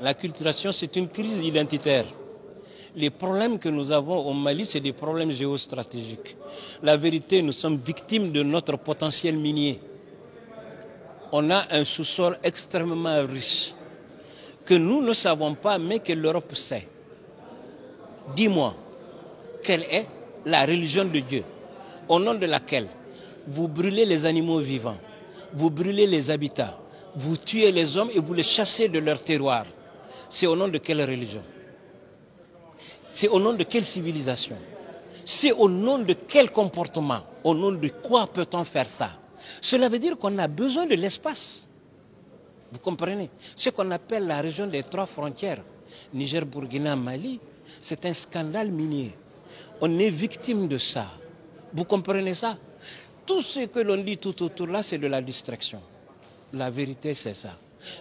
L'acculturation, c'est une crise identitaire. Les problèmes que nous avons au Mali, c'est des problèmes géostratégiques. La vérité, nous sommes victimes de notre potentiel minier. On a un sous-sol extrêmement riche que nous ne savons pas, mais que l'Europe sait. Dis-moi, quelle est la religion de Dieu, au nom de laquelle vous brûlez les animaux vivants, vous brûlez les habitats, vous tuez les hommes et vous les chassez de leur terroir? C'est au nom de quelle religion? C'est au nom de quelle civilisation? C'est au nom de quel comportement? Au nom de quoi peut-on faire ça? Cela veut dire qu'on a besoin de l'espace. Vous comprenez? Ce qu'on appelle la région des 3 frontières, Niger, Burkina, Mali, c'est un scandale minier. On est victime de ça. Vous comprenez ça? Tout ce que l'on dit tout autour là, c'est de la distraction. La vérité, c'est ça.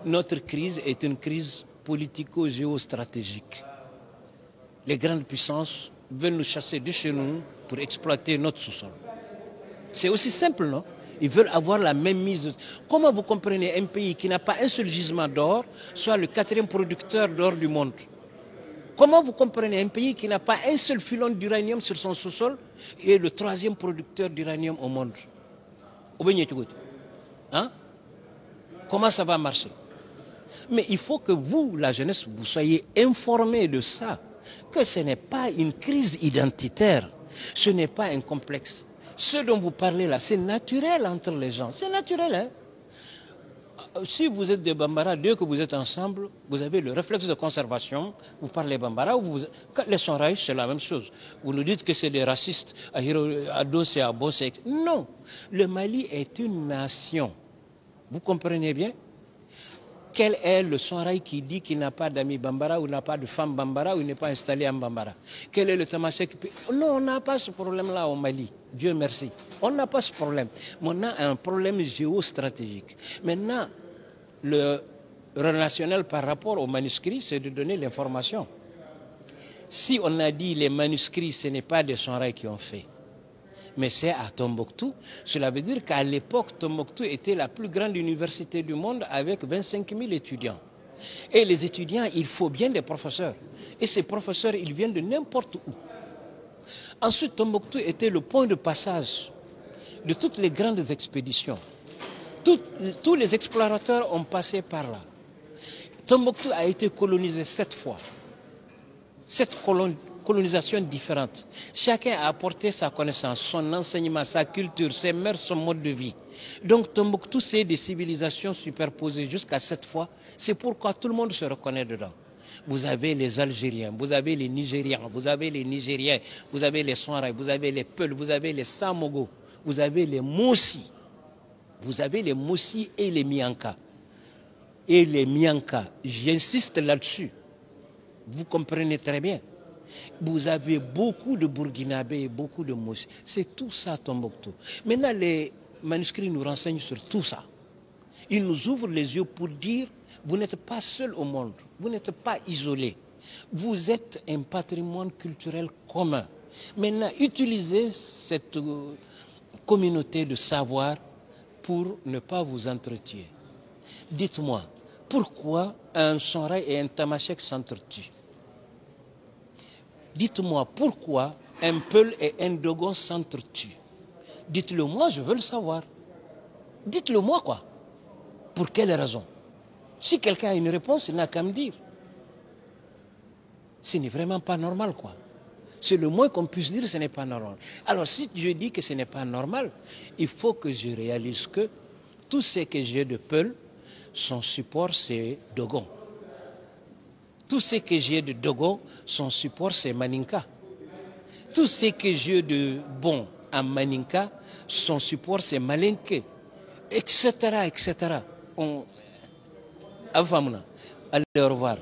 Notre crise est une crise politico-géostratégique. Les grandes puissances veulent nous chasser de chez nous pour exploiter notre sous-sol. C'est aussi simple, non? Ils veulent avoir la même mise. Comment vous comprenez un pays qui n'a pas un seul gisement d'or, soit le 4e producteur d'or du monde? Comment vous comprenez un pays qui n'a pas un seul filon d'uranium sur son sous-sol et le 3e producteur d'uranium au monde? Hein? Comment ça va marcher? Mais il faut que vous, la jeunesse, vous soyez informés de ça, que ce n'est pas une crise identitaire, ce n'est pas un complexe. Ce dont vous parlez là, c'est naturel entre les gens, c'est naturel. Hein? Si vous êtes des Bambara, dès que vous êtes ensemble, vous avez le réflexe de conservation, vous parlez Bambara, les Sonraïs, c'est la même chose. Vous nous dites que c'est des racistes, à Dos et à Bos. Non, le Mali est une nation. Vous comprenez bien? Quel est le Sonraï qui dit qu'il n'a pas d'amis Bambara ou n'a pas de femme Bambara ou il n'est pas installé en Bambara? Quel est le Tamaché qui... Non, on n'a pas ce problème-là au Mali. Dieu merci. On n'a pas ce problème. Mais on a un problème géostratégique. Maintenant, le relationnel par rapport aux manuscrits, c'est de donner l'information. Si on a dit les manuscrits, ce n'est pas des Sonraïs qui ont fait, mais c'est à Tombouctou. Cela veut dire qu'à l'époque, Tombouctou était la plus grande université du monde avec 25 000 étudiants. Et les étudiants, il faut bien des professeurs. Et ces professeurs, ils viennent de n'importe où. Ensuite, Tombouctou était le point de passage de toutes les grandes expéditions. Tous les explorateurs ont passé par là. Tombouctou a été colonisé 7 fois. 7 colonisations différentes. Chacun a apporté sa connaissance, son enseignement, sa culture, ses mœurs, son mode de vie. Donc Tombouctou, c'est des civilisations superposées jusqu'à 7 fois. C'est pourquoi tout le monde se reconnaît dedans. Vous avez les Algériens, vous avez les Nigériens, vous avez les Nigériens, vous avez les Sonraï, vous avez les Peuls, vous avez les Samogo, vous avez les Mossi. Vous avez les Mossi et les Mianka. Et les Mianka, j'insiste là-dessus. Vous comprenez très bien. Vous avez beaucoup de Burkinabés et beaucoup de Mossi. C'est tout ça, Tombouctou. Maintenant, les manuscrits nous renseignent sur tout ça. Ils nous ouvrent les yeux pour dire, vous n'êtes pas seul au monde, vous n'êtes pas isolé. Vous êtes un patrimoine culturel commun. Maintenant, utilisez cette communauté de savoir pour ne pas vous entretuer. Dites-moi, pourquoi un Sonraï et un Tamashek s'entretuent? Dites-moi, pourquoi un Peul et un Dogon s'entretuent? Dites-le moi, je veux le savoir. Dites-le moi, quoi. Pour quelle raison? Si quelqu'un a une réponse, il n'a qu'à me dire. Ce n'est vraiment pas normal, quoi. C'est le moins qu'on puisse dire, ce n'est pas normal. Alors, si je dis que ce n'est pas normal, il faut que je réalise que tout ce que j'ai de Peul, son support, c'est Dogon. Tout ce que j'ai de Dogon, son support, c'est Maninka. Tout ce que j'ai de bon à Maninka, son support, c'est Malinke, etc., etc. Allez, au revoir.